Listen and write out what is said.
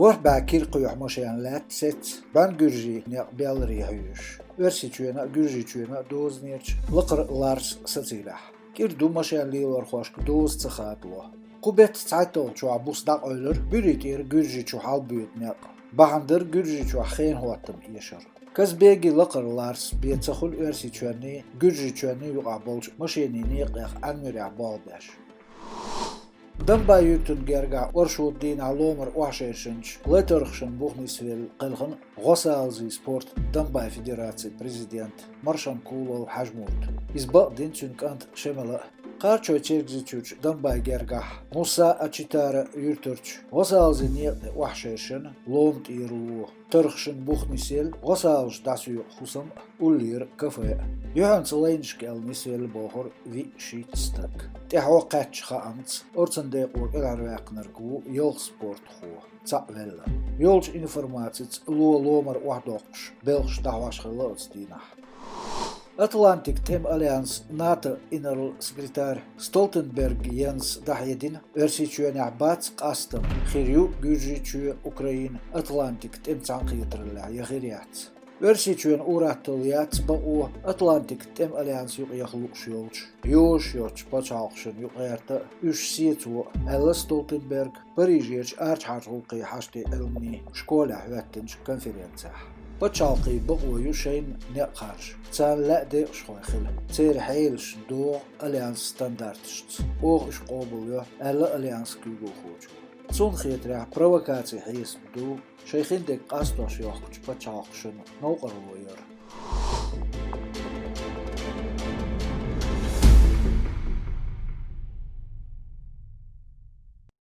Vur bakir kuyuh moşayan lat set. Ben gürji ne belri hayuş. Versi çüyena gürji çüyena doz nirç. Lıqır lars satsilah. Kir du moşayan liyor hoşk doz tıxatlo. Kubet saatol çuğa busdak ölür. Büritir gürji çu hal büyüt ne. Bağındır gürji çu xeyn huattım yaşar. Kız begi lıqır lars biyetsakul versi çüyeni gürji çüyeni yuqabolç moşayani niqyaq anmürya balbaş. Dambayutun gerga Orşuddin Alomar Washingtonç Letorxın Buhnisvel qılğın Gosaalzi Sport Dambay Federatsiya Prezident Marşan Kulov Hajmurt İzba dinçün kant şemala Qarçoy çergziçuç Dambay gerga Musa Açitara yürtürç Gosaalzi niqni Washington Lomt irulu Torxın Buhnisvel Gosaalj dasyu xusam ullir kafe Johan Zelenski Nisvel bohor vi shitstak Tehwaqatch xaants ortsandaq ur ilarwaqnarku yol sport xo tsavella yolch informacits lomar wahdoqsh belsh dawashkhalotsdinah Atlantic Tem Alliance NATO General Sekretar Stoltenberg Jens Dahyedin versichüne bats qastım xiryu gürjichü Ukrayin Atlantic Tem tsanqiytrilla yagiriyat Versichün uratılıyat bu Atlantic Tem Alliance yuqyaqluq yolç yoş paçaqşın yuqyarta 3 siyetu Ella Stoltenberg Parijyerç arçharulqi haşti elmi şkola hüvettinç konferensiya Paçaqi bu yuşayn neqarş Tsanla de şoyxil Terhayl do Alliance standartst o işqobulyo Ella Alliance küguxuç Son xetra provokasiya his du Şeyxindek qastoş yoxkuç paçaqşın noqarvoyor